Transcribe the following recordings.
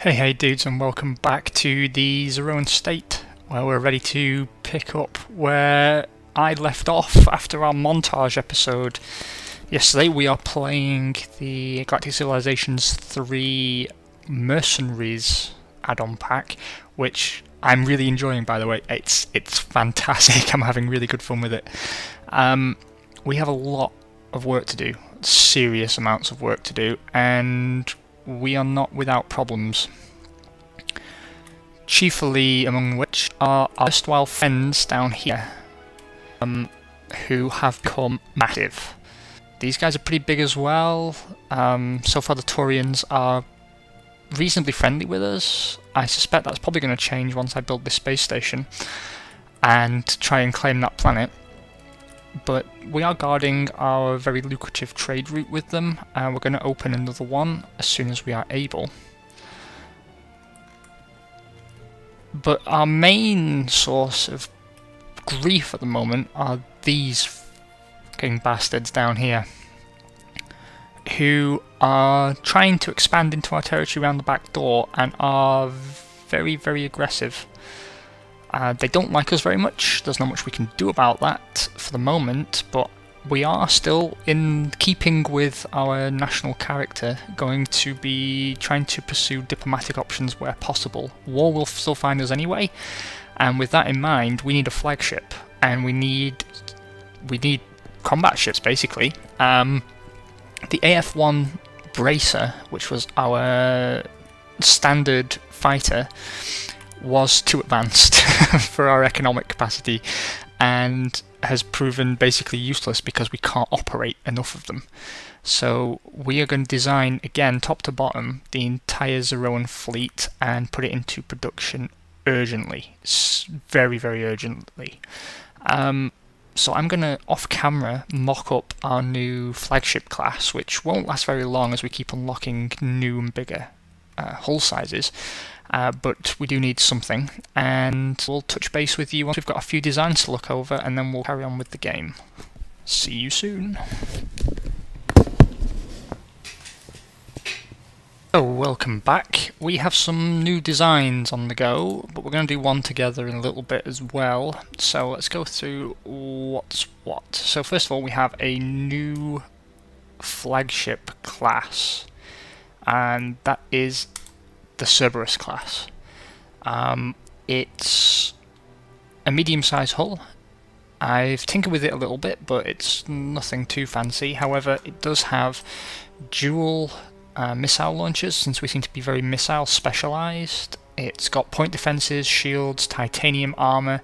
Hey dudes, and welcome back to the Zeroan State, where we're ready to pick up where I left off after our montage episode. Yesterday we are playing the Galactic Civilizations 3 Mercenaries add-on pack, which I'm really enjoying, by the way. It's fantastic. I'm having really good fun with it. We have a lot of work to do, serious amounts of work to do, and we are not without problems. Chiefly among which are our erstwhile friends down here, who have become massive. These guys are pretty big as well. So far the Turians are reasonably friendly with us. I suspect that's probably going to change once I build this space station and try and claim that planet. But we are guarding our very lucrative trade route with them, and we're going to open another one as soon as we are able. But our main source of grief at the moment are these fucking bastards down here, who are trying to expand into our territory around the back door and are very, very aggressive. They don't like us very much. There's not much we can do about that for the moment, but we are still, in keeping with our national character, going to be trying to pursue diplomatic options where possible. War will still find us anyway, and with that in mind, we need a flagship, and we need combat ships, basically. The AF-1 Bracer, which was our standard fighter, was too advanced for our economic capacity and has proven basically useless because we can't operate enough of them. So we are going to design, again, top to bottom, the entire Zeroan fleet and put it into production urgently. Very, very urgently. So I'm going to, off camera, mock up our new flagship class, which won't last very long as we keep unlocking new and bigger hull sizes. But we do need something, and we'll touch base with you once we've got a few designs to look over, and then we'll carry on with the game. See you soon. So, welcome back. We have some new designs on the go, but we're going to do one together in a little bit as well. So let's go through what's what. So first of all, we have a new flagship class, and that is the Cerberus class. It's a medium-sized hull. I've tinkered with it a little bit, but it's nothing too fancy. However, it does have dual missile launchers, since we seem to be very missile specialized. It's got point defenses, shields, titanium armor.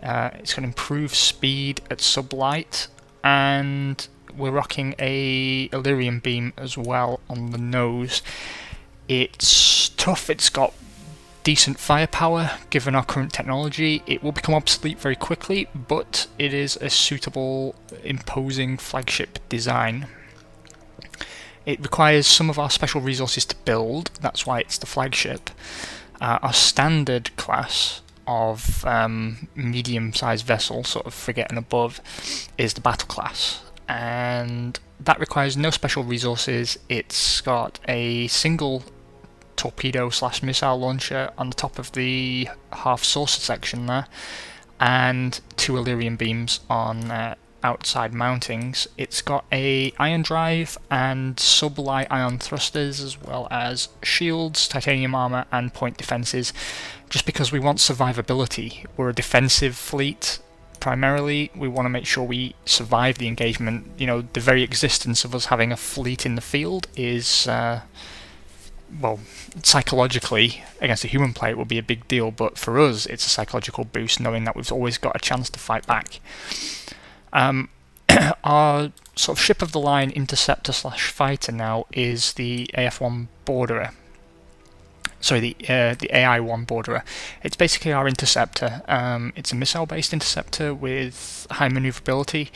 It's got improved speed at sublight, and we're rocking a Illyrium beam as well on the nose. It's tough, it's got decent firepower given our current technology. It will become obsolete very quickly, but it is a suitable, imposing flagship design. It requires some of our special resources to build, that's why it's the flagship. Our standard class of medium-sized vessel, sort of frigate and above, is the battle class, and that requires no special resources. It's got a single torpedo/missile launcher on the top of the half saucer section there, and two Illyrium beams on outside mountings. It's got a ion drive and sublight ion thrusters, as well as shields, titanium armor, and point defenses, just because we want survivability. We're a defensive fleet. Primarily, we want to make sure we survive the engagement. You know, the very existence of us having a fleet in the field is, well, psychologically, against a human player it would be a big deal, but for us it's a psychological boost knowing that we've always got a chance to fight back. Our sort of ship of the line interceptor/fighter now is the AF-1 Borderer. Sorry, the AI-1 Borderer. It's basically our interceptor. It's a missile-based interceptor with high maneuverability,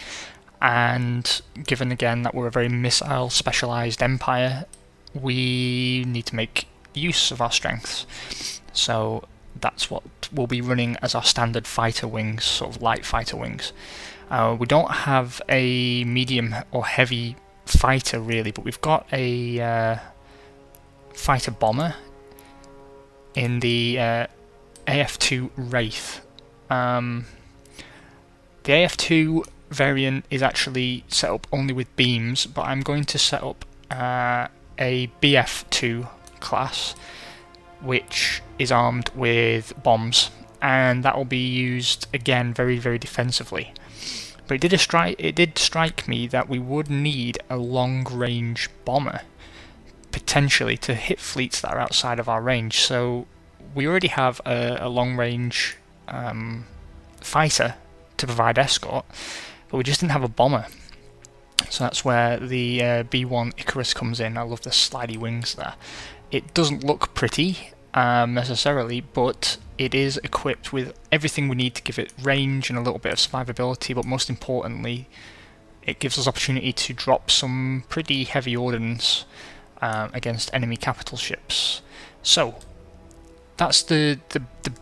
and given again that we're a very missile-specialized empire, we need to make use of our strengths. So that's what we'll be running as our standard fighter wings, sort of light fighter wings. We don't have a medium or heavy fighter really, but we've got a fighter bomber in the AF2 Wraith. The AF2 variant is actually set up only with beams, but I'm going to set up a BF2 class which is armed with bombs, and that will be used again very, very defensively. But it did strike me that we would need a long-range bomber potentially to hit fleets that are outside of our range. So we already have a long-range fighter to provide escort, but we just didn't have a bomber. So that's where the B1 Icarus comes in. I love the slidey wings there. It doesn't look pretty necessarily, but it is equipped with everything we need to give it range and a little bit of survivability, but most importantly it gives us opportunity to drop some pretty heavy ordnance against enemy capital ships. So that's the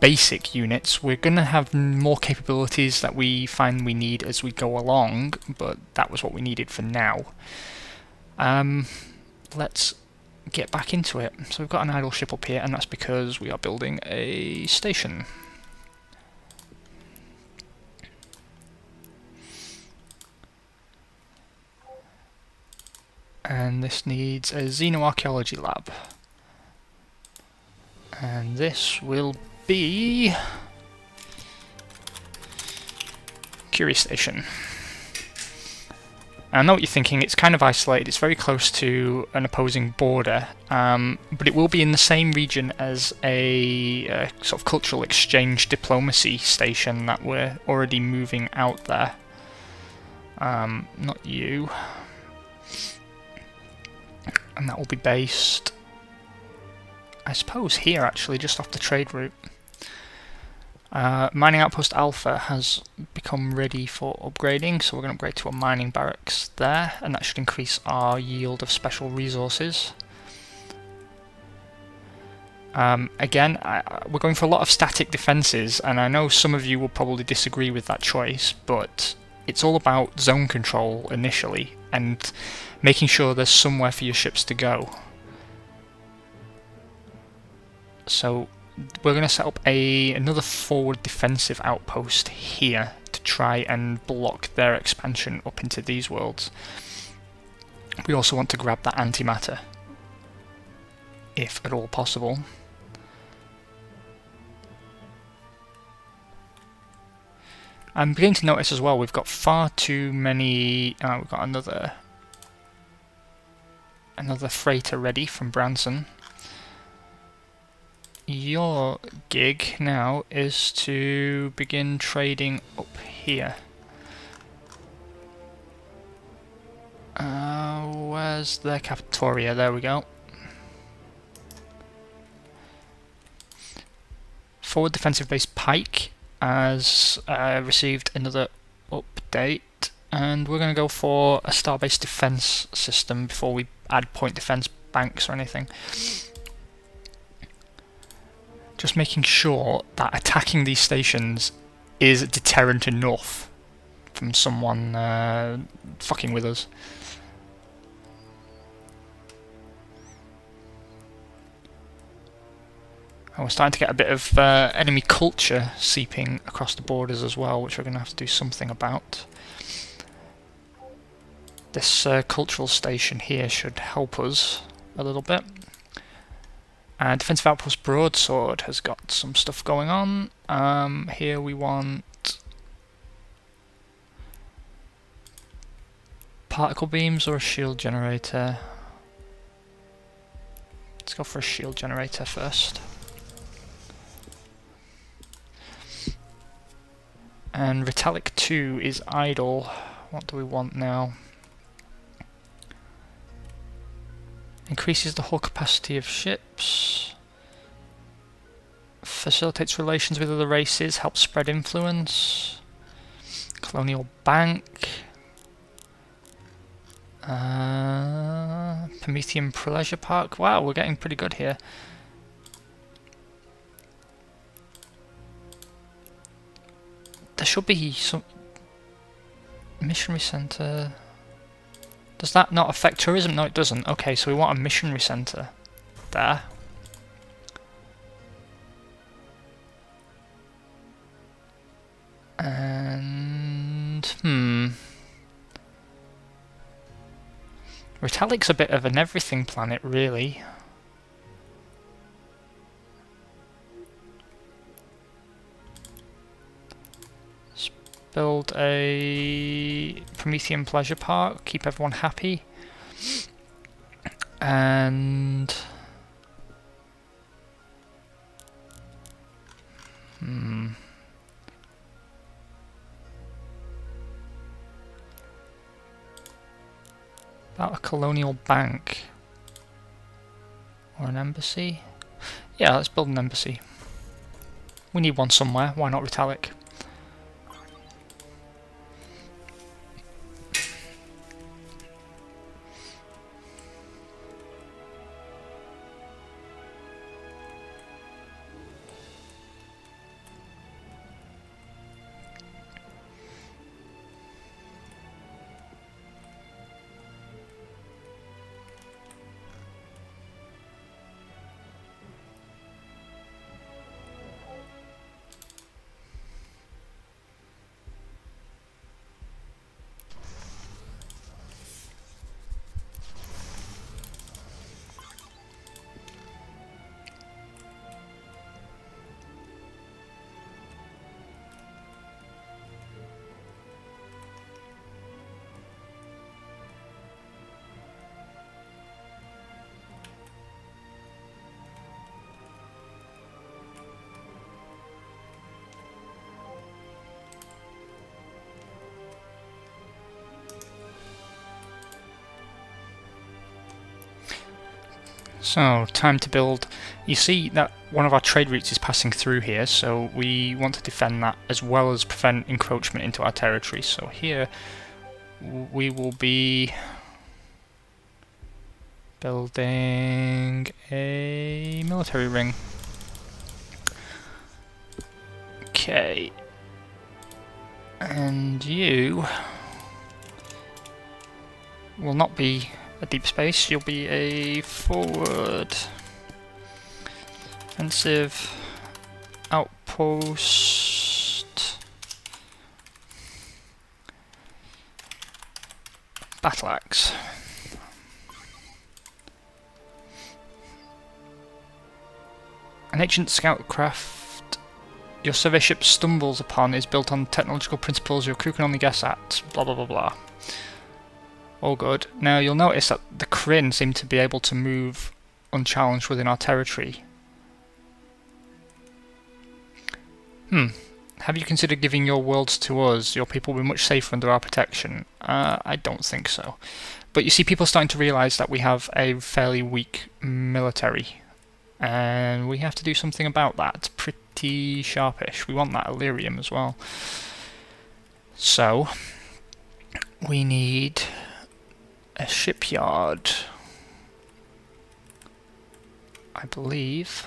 basic units. We're going to have more capabilities that we find we need as we go along, but that was what we needed for now. Let's get back into it. So we've got an idle ship up here, and that's because we are building a station. And this needs a xenoarchaeology lab. And this will be Curie Station. I know what you're thinking, it's kind of isolated, it's very close to an opposing border, but it will be in the same region as a sort of cultural exchange diplomacy station that we're already moving out there. Not you. And that will be based, I suppose, here actually, just off the trade route. Mining Outpost Alpha has become ready for upgrading, so we're going to upgrade to a mining barracks there, and that should increase our yield of special resources. Again, we're going for a lot of static defences, and I know some of you will probably disagree with that choice, but it's all about zone control initially, and making sure there's somewhere for your ships to go. So we're going to set up another forward defensive outpost here to try and block their expansion up into these worlds. We also want to grab that antimatter, if at all possible. I'm beginning to notice as well we've got far too many. We've got another freighter ready from Branson. Your gig now is to begin trading up here. Where's their cafeteria? There we go. Forward defensive base Pike has received another update, and we're going to go for a star-based defense system before we add point defense banks or anything. Just making sure that attacking these stations is deterrent enough from someone fucking with us. And we're starting to get a bit of enemy culture seeping across the borders as well, which we're going to have to do something about. This cultural station here should help us a little bit. Defensive Outpost Broadsword has got some stuff going on. Here we want particle beams or a shield generator. Let's go for a shield generator first. And Vitalik 2 is idle. What do we want now? Increases the hull capacity of ships. Facilitates relations with other races. Helps spread influence. Colonial Bank. Promethean Pleasure Park. Wow, we're getting pretty good here. There should be some missionary centre. Does that not affect tourism? No, it doesn't. Okay, so we want a missionary centre there. Ritalic's a bit of an everything planet, really. Let's build a Promethean pleasure park, keep everyone happy. And... about a colonial bank. Or an embassy? Yeah, let's build an embassy. We need one somewhere, why not Ritalic? So, time to build. You see that one of our trade routes is passing through here, so we want to defend that as well as prevent encroachment into our territory. So here we will be building a military ring. Okay. And you will not be a deep space, you'll be a forward offensive outpost battle axe. An ancient scout craft your survey ship stumbles upon is built on technological principles your crew can only guess at, blah blah blah blah. All good. Now you'll notice that the Kryn seem to be able to move unchallenged within our territory. Have you considered giving your worlds to us? Your people will be much safer under our protection. I don't think so. But you see, people are starting to realise that we have a fairly weak military. And we have to do something about that. It's pretty sharpish. We want that Illyrium as well. So, we need a shipyard, I believe.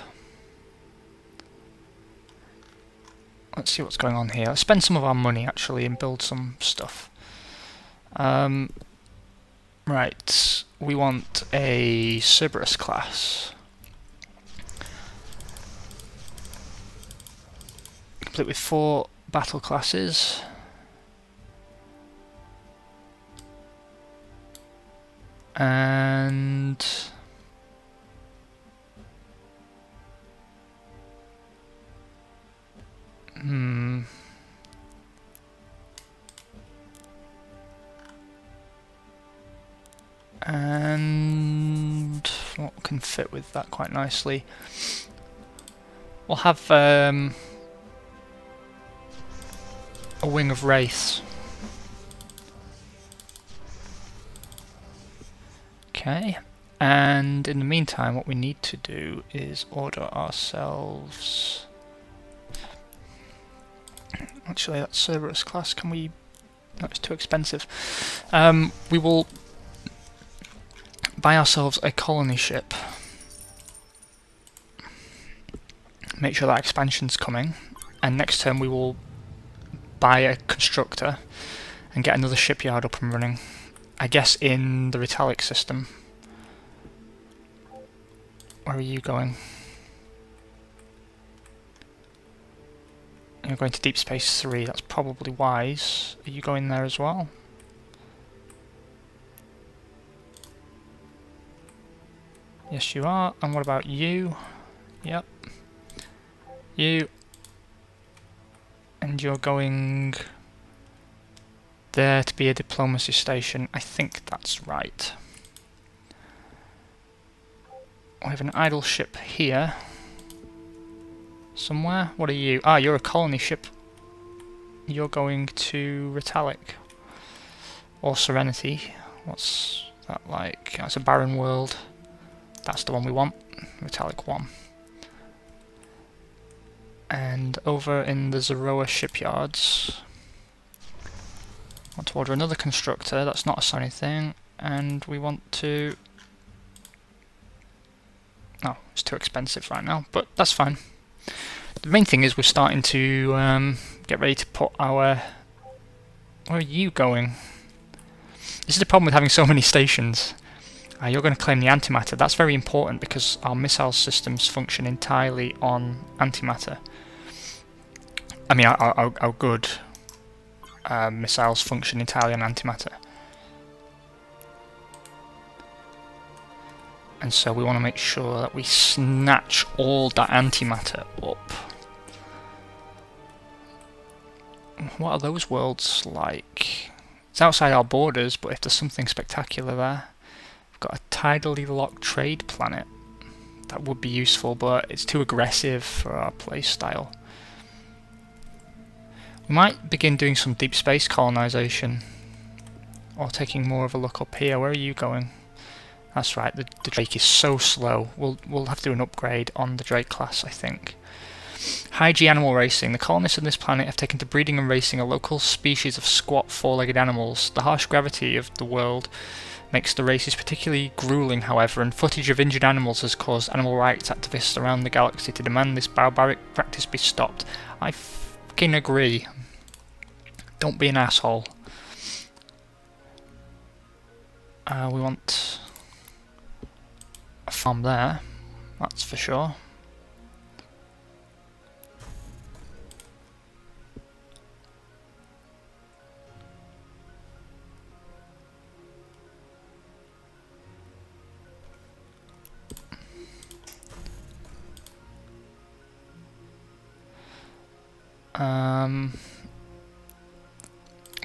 Let's see what's going on here. Let's spend some of our money actually and build some stuff. Right, we want a Cerberus class. Complete with 4 battle classes. And and what can fit with that quite nicely? We'll have a wing of wraiths. Okay, and in the meantime what we need to do is order ourselves... Actually, that Cerberus class, can we... No, it's too expensive. We will buy ourselves a colony ship. Make sure that expansion's coming. And next turn we will buy a constructor and get another shipyard up and running. I guess in the Ritalic system. Where are you going? You're going to Deep Space 3, that's probably wise. Are you going there as well? Yes, you are. And what about you? Yep. You. And you're going there to be a diplomacy station. I think that's right. We have an idle ship here. Somewhere? What are you? Ah, you're a colony ship. You're going to Retallic. Or Serenity. What's that like? That's a barren world. That's the one we want. Retallic 1. And over in the Zeroa shipyards, I want to order another constructor. That's not a Sony thing. And we want to... Oh, it's too expensive right now, but that's fine. The main thing is we're starting to get ready to put our... Where are you going? This is the problem with having so many stations. You're going to claim the antimatter. That's very important because our missile systems function entirely on antimatter. I mean, our good missiles function entirely on antimatter. And so we want to make sure that we snatch all that antimatter up. What are those worlds like? It's outside our borders, but if there's something spectacular there... We've got a tidally locked trade planet. That would be useful, but it's too aggressive for our playstyle. We might begin doing some deep space colonization. Or taking more of a look up here. Where are you going? That's right, the Drake is so slow. We'll have to do an upgrade on the Drake class, I think. High G animal racing. The colonists on this planet have taken to breeding and racing a local species of squat four-legged animals. The harsh gravity of the world makes the races particularly grueling, however, and footage of injured animals has caused animal rights activists around the galaxy to demand this barbaric practice be stopped. I fucking agree. Don't be an asshole. We want a farm there, that's for sure.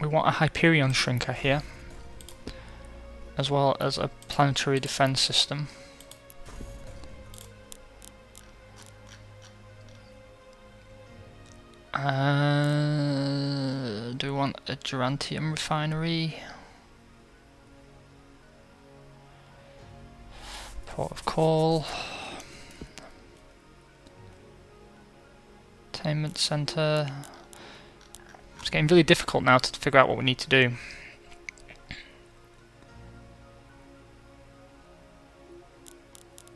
We want a Hyperion shrinker here, as well as a planetary defense system. Do we want a Gerantium refinery? Port of call. Entertainment centre. It's getting really difficult now to figure out what we need to do.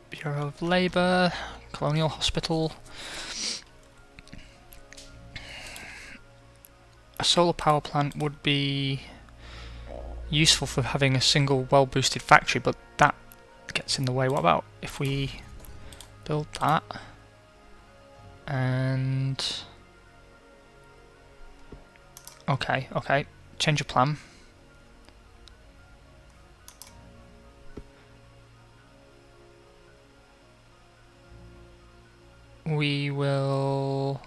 Bureau of Labour, Colonial Hospital. A solar power plant would be useful for having a single well-boosted factory, but that gets in the way. What about if we build that? And... Okay, change of plan. We will...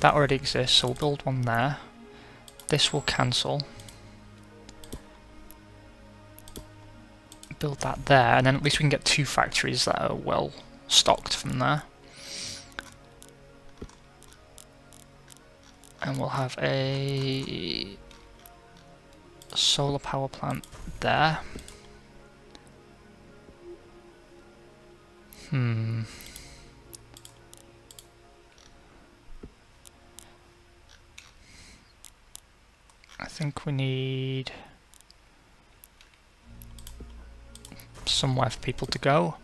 That already exists, so we'll build one there. This will cancel. Build that there, and then at least we can get two factories that are well stocked from there. And we'll have a solar power plant there. I think we need somewhere for people to go,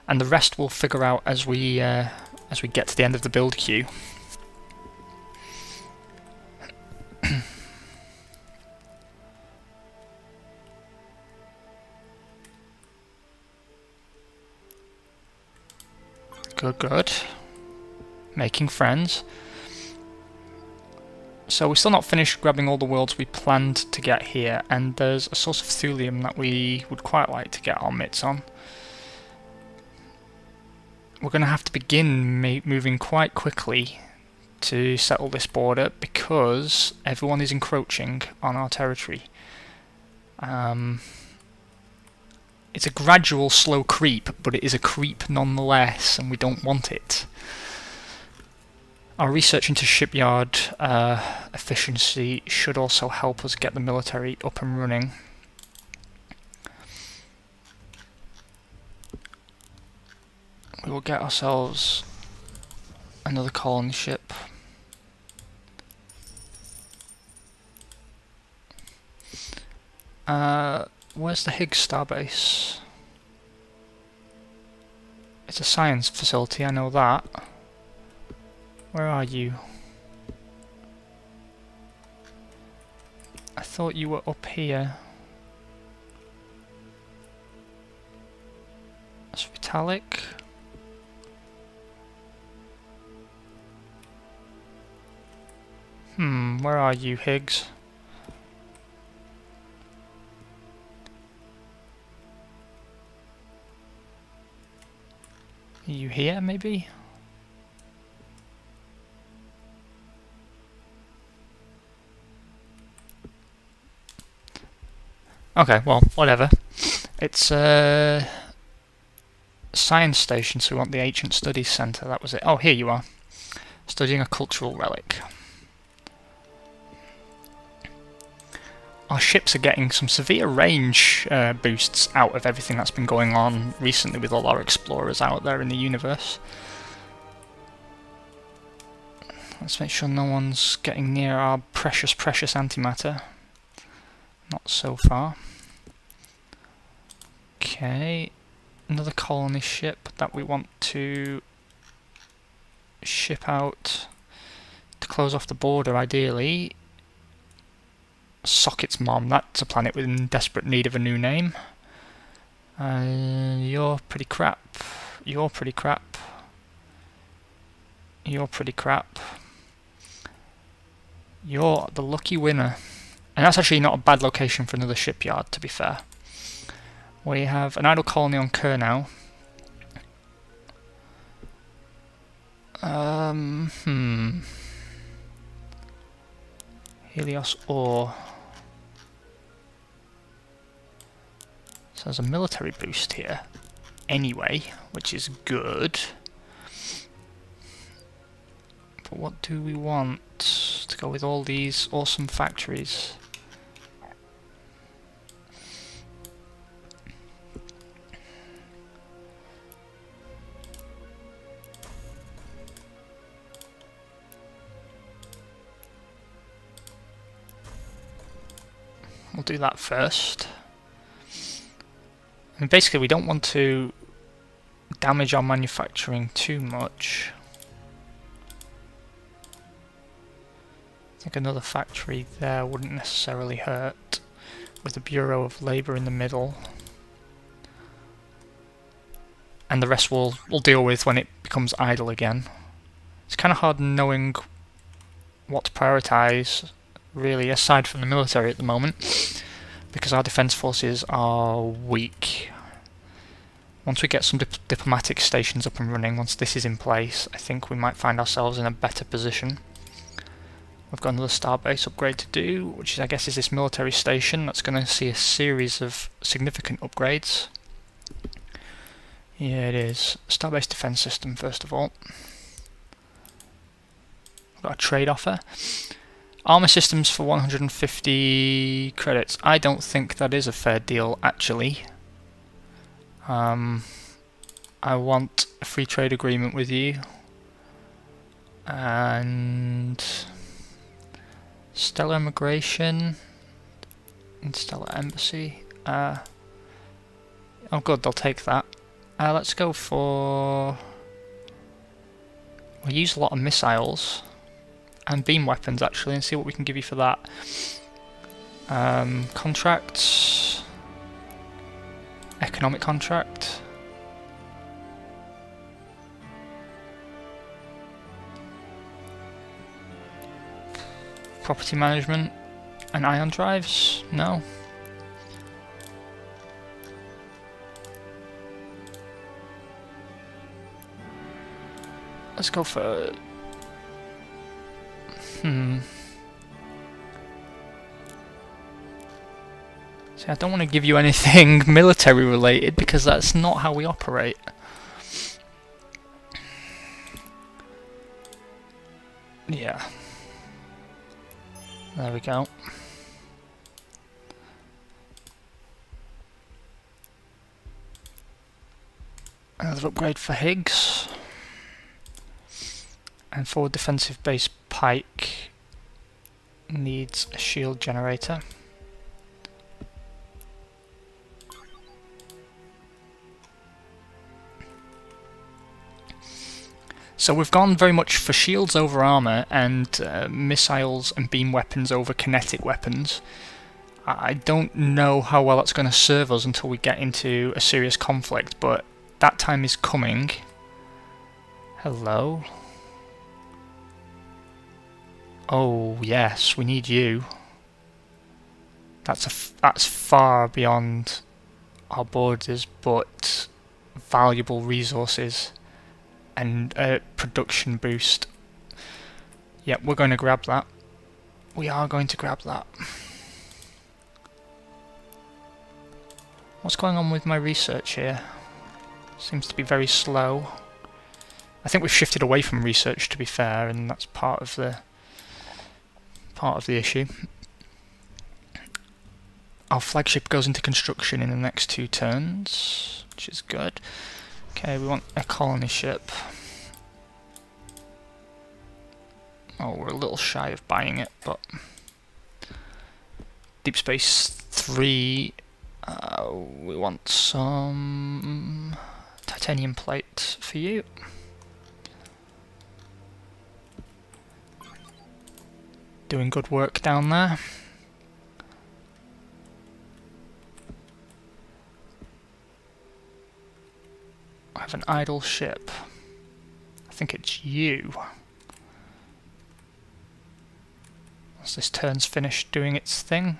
and the rest we'll figure out as we get to the end of the build queue. Good. Making friends. So we're still not finished grabbing all the worlds we planned to get here, and there's a source of thulium that we would quite like to get our mitts on. We're going to have to begin moving quite quickly to settle this border because everyone is encroaching on our territory. It's a gradual, slow creep, but it is a creep nonetheless, and we don't want it. Our research into shipyard efficiency should also help us get the military up and running. We will get ourselves another colony ship. Where's the Higgs starbase? It's a science facility, I know that. Where are you? I thought you were up here. That's Vitalik. Where are you, Higgs? Are you here, maybe? Okay, well, whatever. It's a science station, so we want the Ancient Studies Centre, that was it. Oh, here you are. Studying a cultural relic. Our ships are getting some severe range boosts out of everything that's been going on recently with all our explorers out there in the universe. Let's make sure no one's getting near our precious, precious antimatter. Not so far. Okay, another colony ship that we want to ship out to close off the border, ideally. Socket's Mom, that's a planet in desperate need of a new name. You're pretty crap. You're pretty crap. You're pretty crap. You're the lucky winner. And that's actually not a bad location for another shipyard, to be fair. We have an idle colony on Kurnow. Helios ore. So there's a military boost here anyway, which is good. But what do we want to go with all these awesome factories? We'll do that first. And basically we don't want to damage our manufacturing too much. I think another factory there wouldn't necessarily hurt, with the Bureau of Labour in the middle. And the rest we'll deal with when it becomes idle again. It's kind of hard knowing what to prioritise, really, aside from the military at the moment, because our defence forces are weak. Once we get some diplomatic stations up and running, once this is in place, I think we might find ourselves in a better position. We've got another starbase upgrade to do, which is, I guess, is this military station. That's going to see a series of significant upgrades. Yeah, it is. Starbase defence system, first of all. We've got a trade offer. Armour systems for 150 credits. I don't think that is a fair deal, actually. I want a free trade agreement with you. And Stellar Immigration. Interstellar Embassy. Oh good, they'll take that. Let's go for... We'll use a lot of missiles. And beam weapons, actually, and see what we can give you for that. Contracts. Economic contract. property management and ion drives? No. Let's go for... See, I don't want to give you anything military related because that's not how we operate. Yeah. There we go. Another upgrade for Higgs. And forward defensive base Pike needs a shield generator. So we've gone very much for shields over armour and missiles and beam weapons over kinetic weapons. I don't know how well that's going to serve us until we get into a serious conflict, but that time is coming. Hello? Oh yes, we need you. That's far beyond our borders, but valuable resources and a production boost. Yep, we're going to grab that. We are going to grab that. What's going on with my research here? Seems to be very slow. I think we've shifted away from research, to be fair, and that's part of the issue. Our flagship goes into construction in the next 2 turns, which is good. Okay, we want a colony ship. Oh, we're a little shy of buying it, but... Deep Space 3, we want some titanium plate for you. Doing good work down there. I have an idle ship. I think it's you. Once this turn's finished doing its thing.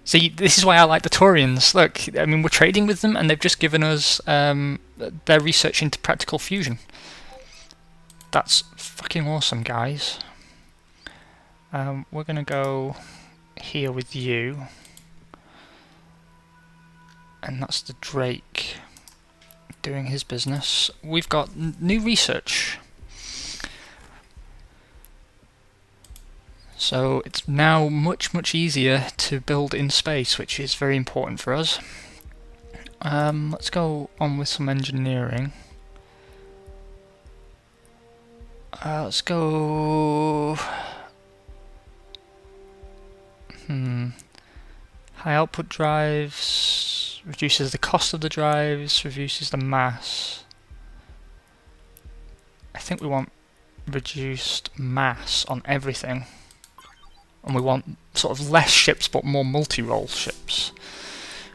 See, this is why I like the Taurians. Look, I mean, we're trading with them and they've just given us their research into practical fusion. That's fucking awesome, guys. We're going to go here with you. And that's the Drake doing his business. We've got new research. So it's now much easier to build in space, which is very important for us. Let's go on with some engineering. Let's go... High output drives, reduces the cost of the drives, reduces the mass. I think we want reduced mass on everything. And we want sort of less ships but more multi-role ships.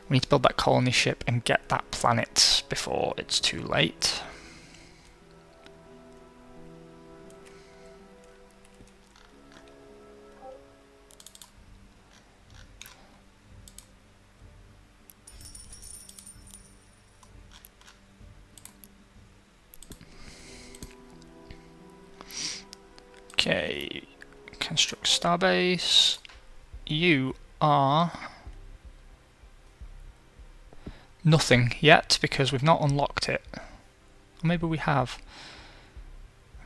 We need to build that colony ship and get that planet before it's too late. Okay, construct starbase. You are nothing yet because we've not unlocked it. Or maybe we have.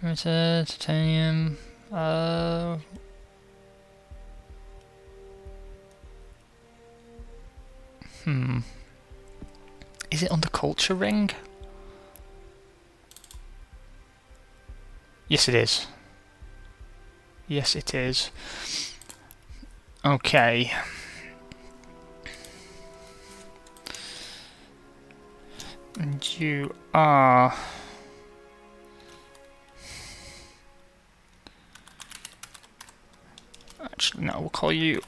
Titanium. Is it under culture ring? Yes, it is. Yes, it is. Okay. And you are... Actually, no, we'll call you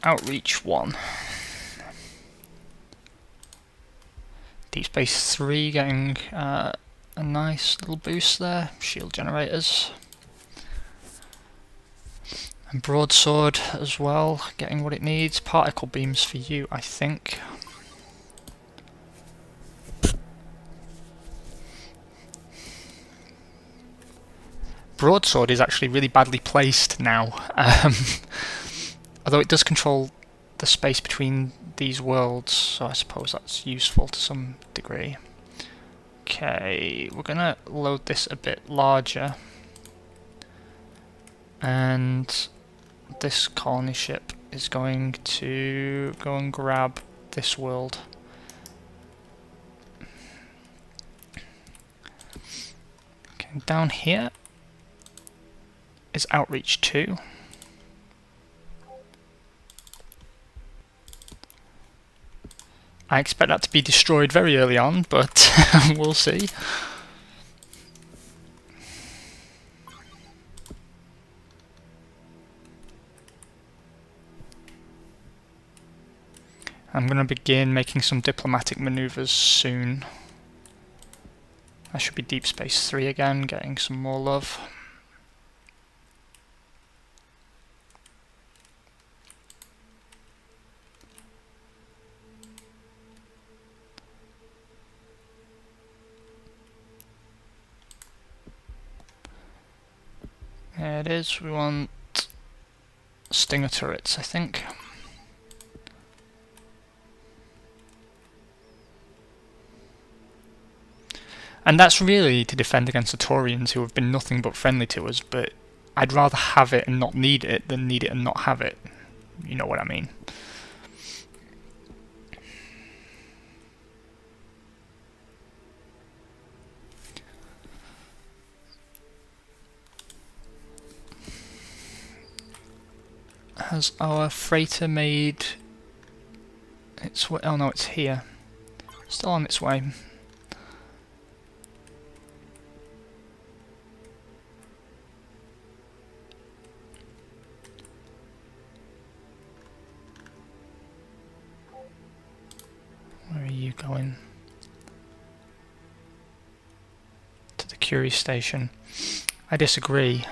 Outreach 1. Deep Space 3 getting a nice little boost there. Shield generators. And Broadsword as well, getting what it needs. Particle beams for you, I think. Broadsword is actually really badly placed now. Although it does control the space between these worlds, so I suppose that's useful to some degree. Okay, we're gonna load this a bit larger. And this colony ship is going to go and grab this world. Okay, down here is Outreach 2. I expect that to be destroyed very early on, but we'll see. I'm going to begin making some diplomatic maneuvers soon. That should be Deep Space 3 again, getting some more love. There it is, we want Stinger turrets, I think. And that's really to defend against the Taurians, who have been nothing but friendly to us, but I'd rather have it and not need it than need it and not have it. You know what I mean. Has our freighter made its way? Oh no, it's here. Still on its way. Where are you going? To the Curie station. I disagree.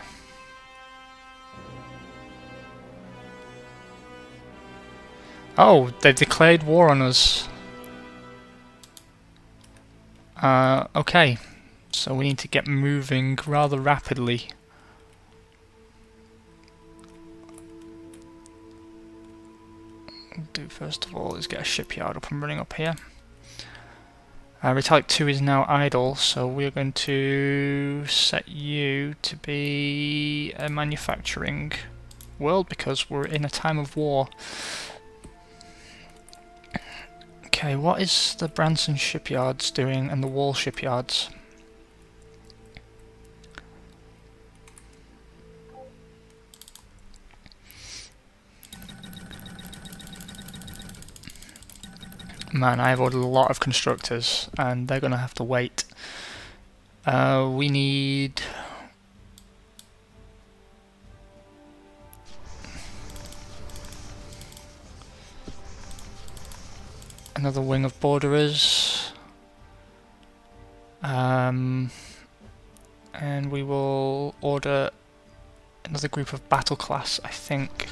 Oh, they've declared war on us. Okay, so we need to get moving rather rapidly. What we'll do first of all is get a shipyard up and running up here. Retalic 2 is now idle, so we're going to set you to be a manufacturing world because we're in a time of war. Okay, what is the Branson shipyards doing and the Wall shipyards? Man, I've ordered a lot of constructors and they're going to have to wait. We need... another wing of borderers, and we will order another group of battle class, I think.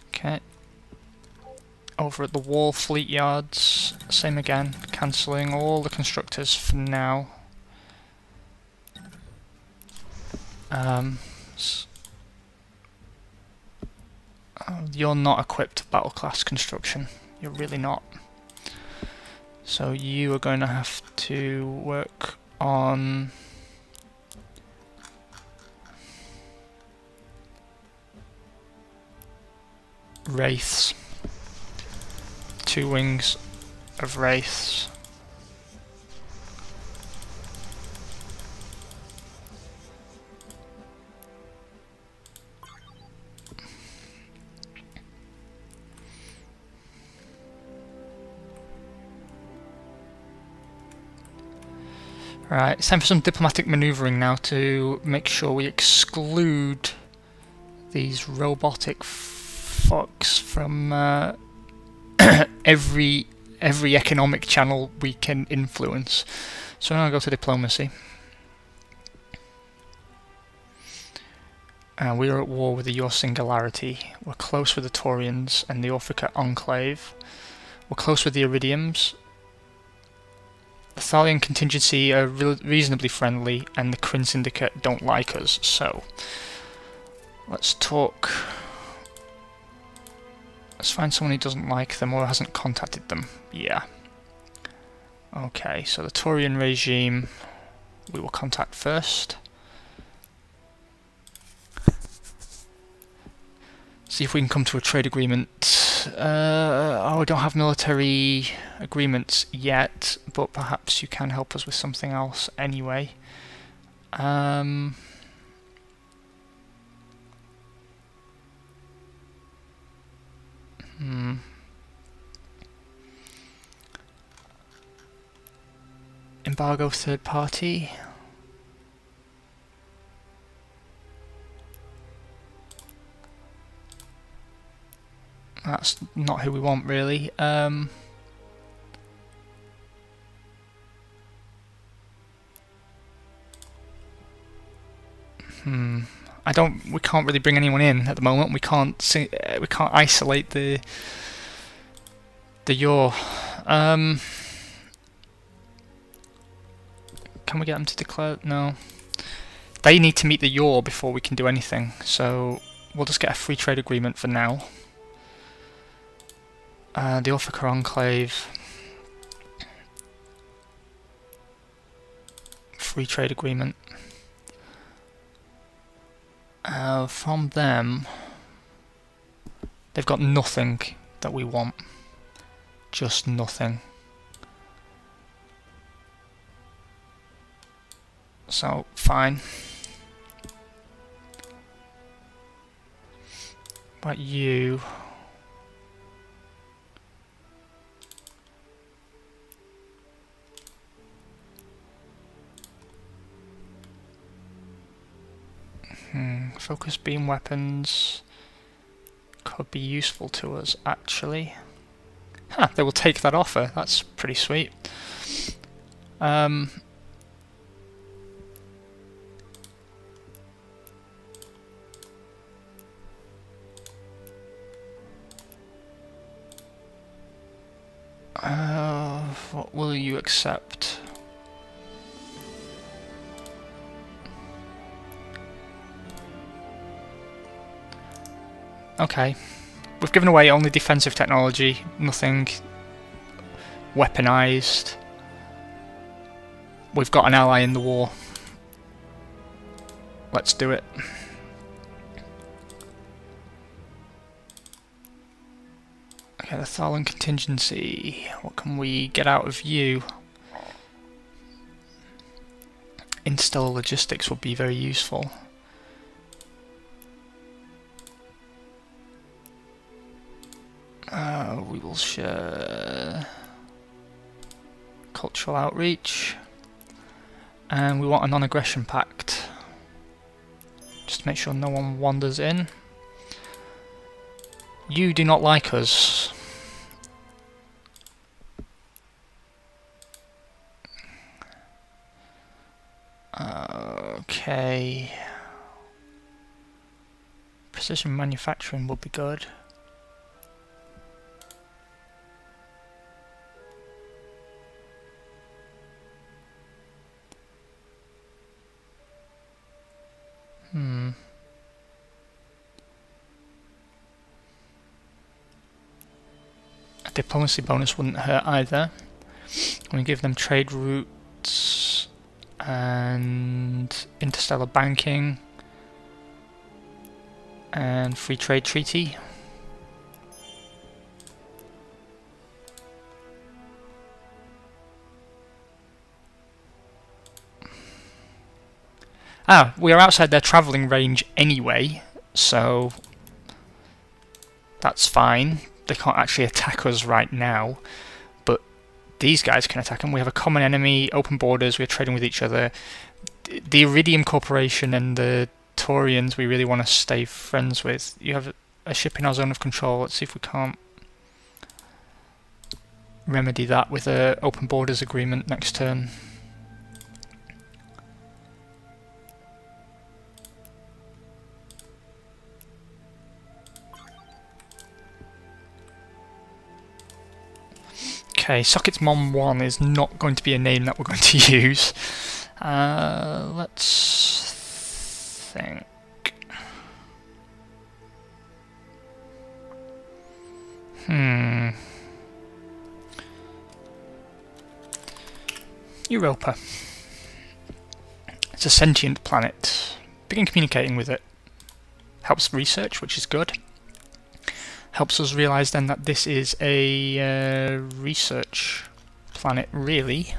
Okay. Over at the Wall fleet yards, same again, cancelling all the constructors for now. You're not equipped to battle class construction. You're really not. So you are going to have to work on wraiths. 2 wings of wraiths. Right, it's time for some diplomatic manoeuvring now to make sure we exclude these robotic fucks from every economic channel we can influence. So now I'll go to diplomacy. We are at war with the Your Singularity. We're close with the Taurians and the Orphica Enclave. We're close with the Iridiums. The Thalian contingency are reasonably friendly, and the Kryn Syndicate don't like us, so let's talk. Let's find someone who doesn't like them or hasn't contacted them. Yeah. Okay, so the Taurian regime we will contact first. See if we can come to a trade agreement. Oh, we don't have military agreements yet, but perhaps you can help us with something else anyway. Embargo third party. That's not who we want, really. I don't. We can't really bring anyone in at the moment. We can't isolate the Yor. Can we get them to declare? No. They need to meet the Yor before we can do anything. So we'll just get a free trade agreement for now. The Orphica Enclave. Free trade agreement. From them, they've got nothing that we want. Just nothing. So, fine. But you... Focus beam weapons could be useful to us, actually. Huh, they will take that offer. That's pretty sweet. What will you accept? Okay, we've given away only defensive technology, nothing weaponized. We've got an ally in the war. Let's do it. Okay, the Thalian contingency. What can we get out of you? Interstellar logistics would be very useful. We will share cultural outreach, and we want a non-aggression pact, just to make sure no one wanders in. You do not like us. Okay. Precision manufacturing would be good. A diplomacy bonus wouldn't hurt either. We give them trade routes and interstellar banking and free trade treaty. We are outside their travelling range anyway, so that's fine. They can't actually attack us right now, but these guys can attack them. We have a common enemy, open borders, we're trading with each other. The Iridium Corporation and the Taurians we really want to stay friends with. You have a ship in our zone of control. Let's see if we can't... remedy that with a open borders agreement next turn. Okay, Sockets Mom 1 is not going to be a name that we're going to use. Let's think. Europa. It's a sentient planet. Begin communicating with it. Helps research, which is good. Helps us realise then that this is a research planet, really.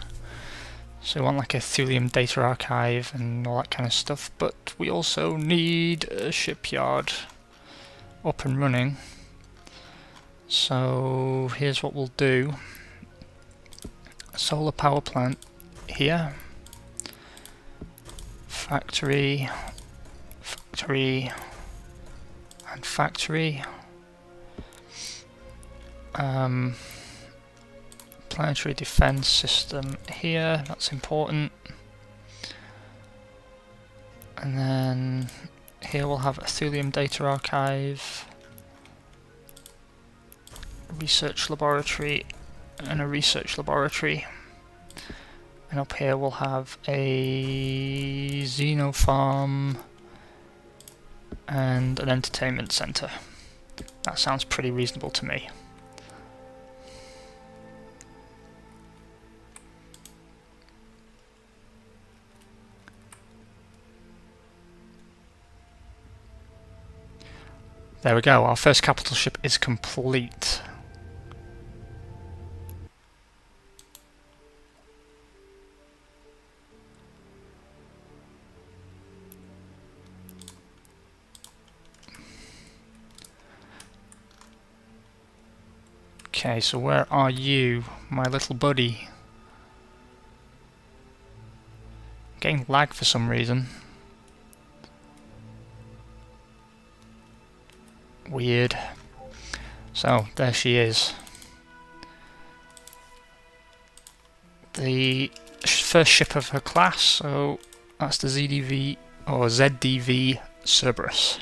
So we want like a thulium data archive and all that kind of stuff, but we also need a shipyard up and running. So here's what we'll do. A solar power plant here. Factory, factory, and factory. Planetary defense system here, that's important. And then here we'll have a thulium data archive, a research laboratory, and a research laboratory. And up here we'll have a xeno farm and an entertainment centre. That sounds pretty reasonable to me. There we go, our first capital ship is complete. Okay, so where are you, my little buddy? Getting lag for some reason. Weird. So, there she is. The first ship of her class, so that's the ZDV, or ZDV Cerberus.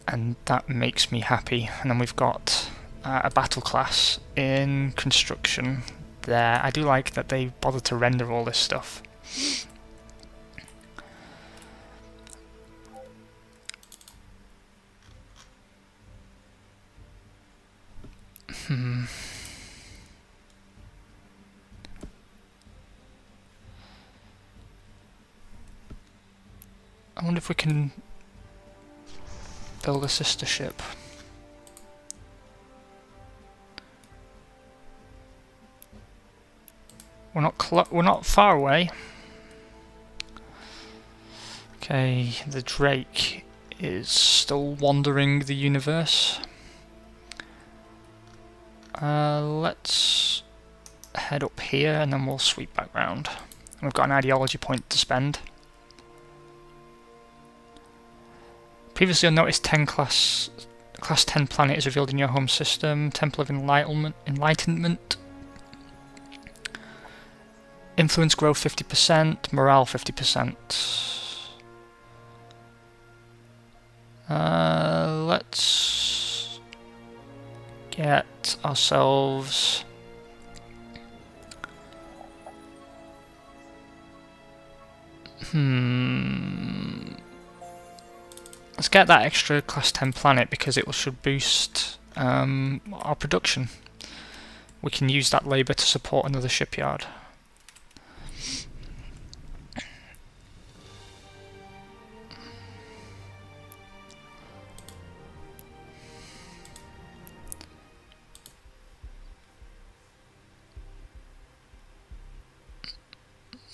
And that makes me happy. And then we've got a battle class in construction there. I do like that they bother to render all this stuff. I wonder if we can build a sister ship. We're not far away. Okay, the Drake is still wandering the universe. Let's head up here and then we'll sweep back round. And we've got an ideology point to spend. Previously unnoticed 10 class 10 planet is revealed in your home system. Temple of Enlightenment. Influence growth 50%, morale 50%. Let's get ourselves let's get that extra class 10 planet because it should boost our production. We can use that labour to support another shipyard.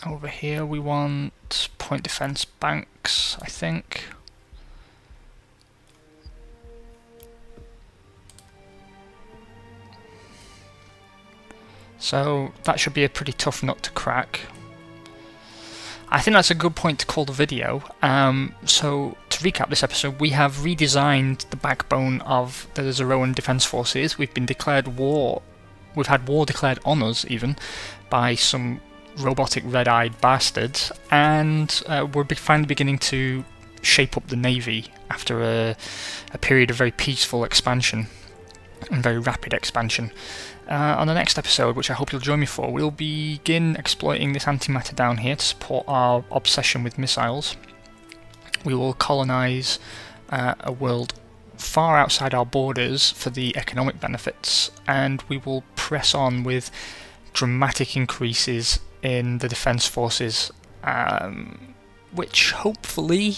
Over here we want point defense banks, I think. So that should be a pretty tough nut to crack. I think that's a good point to call the video. So to to recap this episode, we have redesigned the backbone of the Zeroan Defence Forces. We've been declared war. We've had war declared on us, even, by some robotic red-eyed bastards, and we're finally beginning to shape up the Navy after a period of very peaceful expansion and very rapid expansion. On the next episode, which I hope you'll join me for, we'll begin exploiting this antimatter down here to support our obsession with missiles. We will colonise a world far outside our borders for the economic benefits, and we will press on with dramatic increases in the defence forces, which hopefully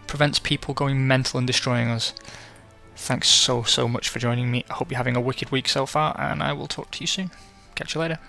prevents people going mental and destroying us. Thanks so much for joining me. I hope you're having a wicked week so far, and I will talk to you soon. Catch you later.